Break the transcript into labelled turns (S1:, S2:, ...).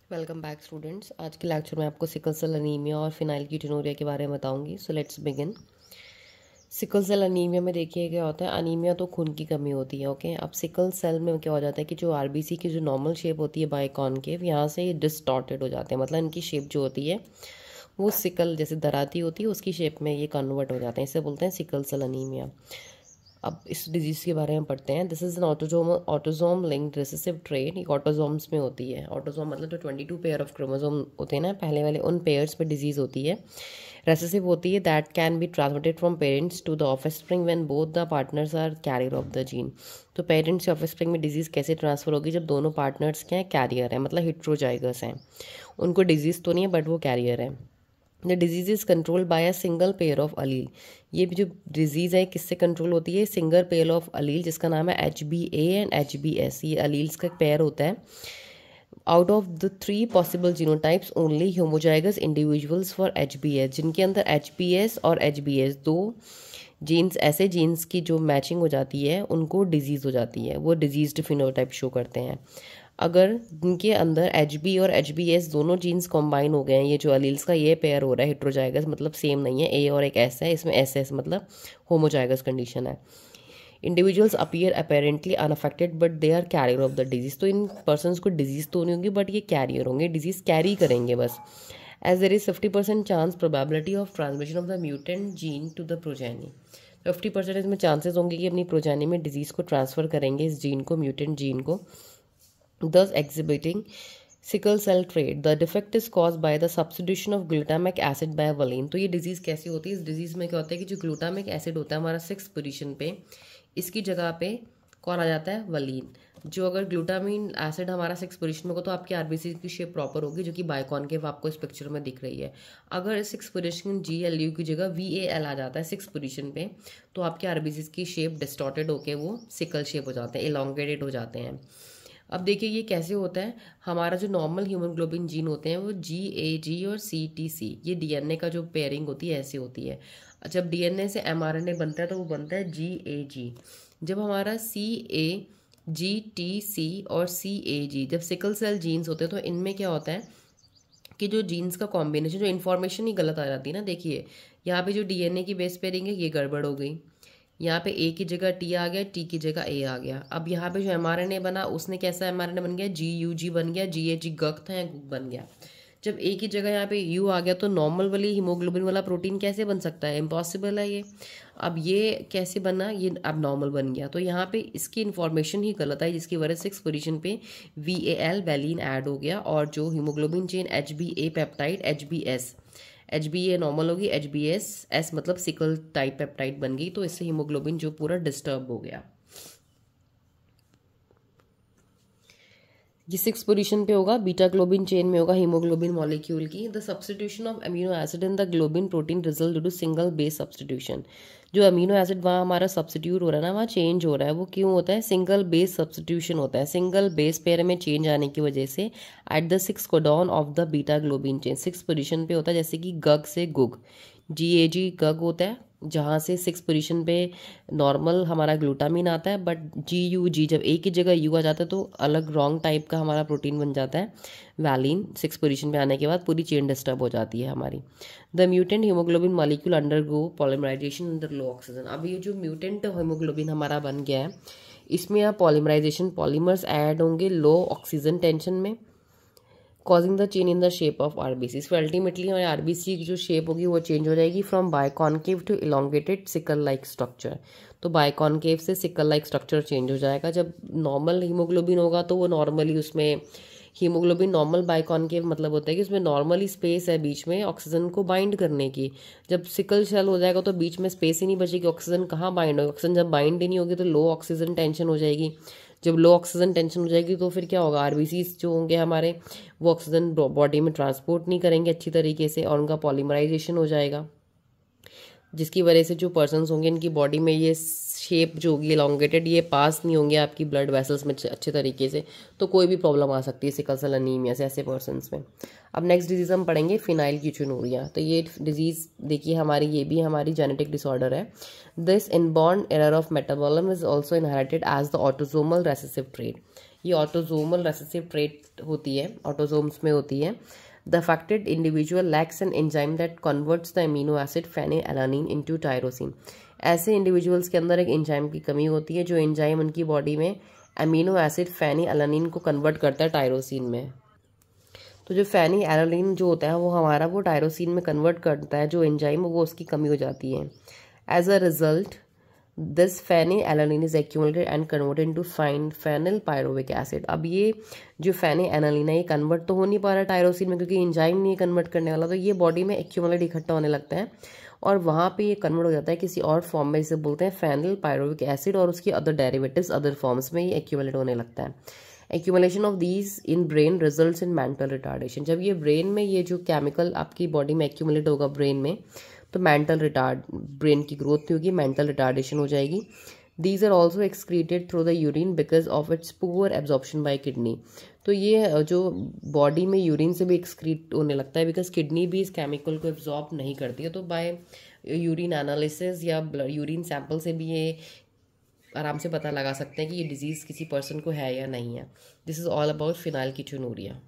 S1: Welcome back students. आज के lecture में आपको सिकल सेल अनीमिया और फिनाइलकीटोनुरिया के बारे में बताऊंगी। So let's begin. Sickle cell anaemia में देखिए क्या होता है। अनीमिया तो खून की कमी होती है। ओके, अब सिकल सेल में क्या हो जाता है कि जो आरबीसी की जो नॉर्मल शेप होती है बाय कॉनकेव, यहाँ से डिस्टॉर्टेड हो जाते हैं। मतलब इनकी शेप जो होती है वो सिकल जैसे दराती होती है उसकी शेप में ये कन्वर्ट हो जाते हैं। इसे बोलते हैं सिकल सेल अनीमिया। अब इस डिजीज़ के बारे में पढ़ते हैं। This is an autosome linked recessive trait. ये ऑटोजोम्स में होती है। ऑटोजोम मतलब जो 22 पेयर ऑफ क्रोमोजोम होते हैं ना पहले वाले, उन पेयर्स पे डिजीज़ होती है। रेसेसिव होती है। That can be transmitted from parents to the offspring when both the partners are carrier of the gene. तो पेरेंट्स से ऑफस्प्रिंग में डिजीज़ कैसे ट्रांसफर होगी? जब दोनों पार्टनर्स क्या है, कैरियर है, मतलब हेटेरोजाइगस हैं। उनको डिजीज़ तो नहीं है बट वो कैरियर है। The disease is control by a single pair of allele. ये भी जो डिजीज़ है किससे कंट्रोल होती है? सिंगल पेयर ऑफ अलील जिसका नाम है HBA एंड HBS। ये अलील्स का एक पेयर होता है। Out of the 3 possible genotypes only homozygous individuals for HBS, जिनके अंदर HBS और HBS दो जीन्स, ऐसे जीन्स की जो मैचिंग हो जाती है उनको डिजीज़ हो जाती है। वो डिजीज्ड फिनोटाइप शो करते हैं। अगर इनके अंदर HB और HBS दोनों जीन्स कॉम्बाइन हो गए हैं, ये जो अलील्स का ये पेयर हो रहा है हेटेरोजाइगस, मतलब सेम नहीं है, A और एक S है, इसमें SS मतलब होमोजाइगस कंडीशन है। Individuals appear apparently unaffected but they are carrier of the disease. तो इन पर्सनस को डिजीज तो नहीं होगी बट ये कैरियर होंगे, डिजीज कैरी करेंगे बस। As there is 50% chance probability of transmission of the mutant gene to the progeny. 50% इसमें चांसेस होंगे कि अपनी प्रोजेनी में डिजीज को ट्रांसफर करेंगे, इस जीन को, म्यूटेंट जीन को। Thus exhibiting sickle cell trait. The defect is caused by the substitution of glutamic acid by valine. तो ये डिजीज़ कैसी होती है? इस डिजीज़ में क्या होता है कि जो ग्लूटामिक एसिड होता है हमारा 6th पोजीशन पे, इसकी जगह पे कौन आ जाता है? वलीन। जो अगर ग्लूटामिन एसिड हमारा 6th पोजीशन में होगा तो आपकी आरबीसी की शेप प्रॉपर होगी, जो कि बायकॉनकेव आपको इस पिक्चर में दिख रही है। अगर 6th पोजीशन GLU की जगह VAL आ जाता है 6th पोजीशन पे, तो आपके आरबीसी की शेप डिस्टॉर्टेड होकर वो सिकल शेप हो जाते हैं, एलोंगेटेड हो जाते हैं। अब देखिए ये कैसे होता है। हमारा जो नॉर्मल हीमोग्लोबिन जीन होते हैं वो GAG और CTC, ये DNA का जो पेयरिंग होती है ऐसे होती है। जब DNA से mRNA बनता है तो वो बनता है GAG। जब हमारा CAG, TC और CAG जब सिकल सेल जीन्स होते हैं तो इनमें क्या होता है कि जो जीन्स का कॉम्बिनेशन, जो इन्फॉर्मेशन ही गलत आ जाती है ना। देखिए यहाँ पे जो DNA की बेस पेयरिंग है ये गड़बड़ हो गई। यहाँ पे A की जगह T आ गया, T की जगह A आ गया। अब यहाँ पे जो mRNA बना उसने कैसा mRNA बन गया? GUG बन गया, GAG गक था या गुक बन गया। जब A की जगह यहाँ पे U आ गया तो नॉर्मल वाली हीमोग्लोबिन वाला प्रोटीन कैसे बन सकता है? इम्पॉसिबल है ये। अब ये कैसे बना? ये अब नॉर्मल बन गया। तो यहाँ पे इसकी इन्फॉर्मेशन ही गलत आई, जिसकी वजह से 6th पोजीशन पे VAL वैलीन ऐड हो गया और जो haemoglobin chain HBA peptide HBA normal होगी, HBS मतलब सिकल टाइप पेप्टाइड बन गई। तो इससे हीमोग्लोबिन जो पूरा डिस्टर्ब हो गया। ये 6th पोजीशन पे होगा, बीटा ग्लोबिन चेन में होगा हीमोग्लोबिन मॉलिक्यूल की। The substitution of amino acid in the globin protein result due to single base substitution. जो अमीनो एसिड वहाँ हमारा सब्सटीट्यूट हो रहा है ना, वहाँ चेंज हो रहा है, वो क्यों होता है? सिंगल बेस सब्सटीट्यूशन होता है। सिंगल बेस पेयर में चेंज आने की वजह से at the 6th codon of the beta globin chain 6th position पे होता है। जैसे कि गग से गुग, GAG गग होता है, जहाँ से 6th पोजीशन पे नॉर्मल हमारा ग्लूटामिन आता है, बट GUG जब A की जगह U आ जाता है तो अलग रॉन्ग टाइप का हमारा प्रोटीन बन जाता है वैलिन। 6th पोजीशन पे आने के बाद पूरी चेन डिस्टर्ब हो जाती है हमारी। The mutant haemoglobin molecule undergo polymerisation under low oxygen. अब ये जो म्यूटेंट हीमोग्लोबिन हमारा बन गया है, इसमें यहाँ पॉलीमराइजेशन, पॉलीमर्स ऐड होंगे लो ऑक्सीजन टेंशन में, causing the change in the shape of RBC. फिर अल्टीमेटली हमारी आरबीसी की जो शेप होगी वो चेंज हो जाएगी from biconcave to elongated sickle like structure. तो बायकॉनकेव से सिकल लाइक स्ट्रक्चर चेंज हो जाएगा। जब नॉर्मल हीमोग्लोबिन होगा तो वो नॉर्मली उसमें हीमोग्लोबिन नॉर्मल बायकॉनकेव मतलब होता है कि उसमें नॉर्मली स्पेस है बीच में ऑक्सीजन को बाइंड करने की। जब सिकल सेल हो जाएगा तो बीच में स्पेस ही नहीं बचेगी, ऑक्सीजन कहाँ बाइंड होगी? ऑक्सीजन जब बाइंड ही नहीं होगी तो लो ऑक्सीजन टेंशन हो जाएगी। जब लो ऑक्सीजन टेंशन हो जाएगी तो फिर क्या होगा? आरबीसी जो होंगे हमारे वो ऑक्सीजन बॉडी में ट्रांसपोर्ट नहीं करेंगे अच्छी तरीके से और उनका पॉलीमराइजेशन हो जाएगा, जिसकी वजह से जो पर्सन्स होंगे इनकी बॉडी में ये शेप जो होगी एलोंगेटेड, ये पास नहीं होंगे आपकी ब्लड वेसल्स में अच्छे तरीके से, तो कोई भी प्रॉब्लम आ सकती है सिकल सेल अनीमिया से ऐसे पर्सन्स में। अब नेक्स्ट डिजीज़ हम पढ़ेंगे फिनाइलकीटोनुरिया। तो ये डिजीज़ देखिए हमारी, ये भी हमारी जेनेटिक डिसऑर्डर है। This inborn error of metabolism is also inherited as the autosomal recessive trait. ये ऑटोजोमल रेसेसिव ट्रेट होती है, ऑटोजोम्स में होती है। The affected individual lacks an enzyme that converts the amino acid phenylalanine into tyrosine. ऐसे individuals के अंदर एक एंजाइम की कमी होती है जो एंजाइम उनकी बॉडी में अमीनो एसिड फेनिलएलानिन को कन्वर्ट करता है टायरोसिन में। तो जो फेनिलएलानिन जो होता है वो हमारा वो टायरोसिन में कन्वर्ट करता है, जो एंजाइम वो उसकी कमी हो जाती है। As a result this phenylalanine is accumulated and converted into fine phenyl pyruvic acid. अब ये जो फेनिलएलानिन है ये कन्वर्ट तो हो नहीं पा रहा टायरोसिन में क्योंकि एंजाइम नहीं कन्वर्ट करने वाला, तो ये बॉडी में एक्यूमुलेट इकट्ठा होने लगता है और वहाँ पे ये कन्वर्ट हो जाता है किसी और फॉर्म में, जिसे बोलते हैं फेनिल पायरोविक एसिड, और उसकी अदर डेरिवेटिव्स अदर फॉर्म्स में ये एक्यूमुलेट होने लगता है। Accumulation of these in brain results in mental retardation. जब ये ब्रेन में ये जो केमिकल आपकी बॉडी में एक्यूमुलेट होगा ब्रेन में, तो मेंटल रिटार्ड, ब्रेन की ग्रोथ नहीं होगी, मेंटल रिटार्डेशन हो जाएगी। These are also excreted through the urine because of its poor absorption by kidney. तो ये जो बॉडी में यूरिन से भी एक्सक्रीट होने लगता है बिकॉज किडनी भी इस केमिकल को एब्जॉर्ब नहीं करती है। तो बाय यूरिन एनालिसिस या यूरिन सैंपल से भी ये आराम से पता लगा सकते हैं कि ये डिजीज़ किसी पर्सन को है या नहीं है। This is all about फिनाइलकीटोनुरिया।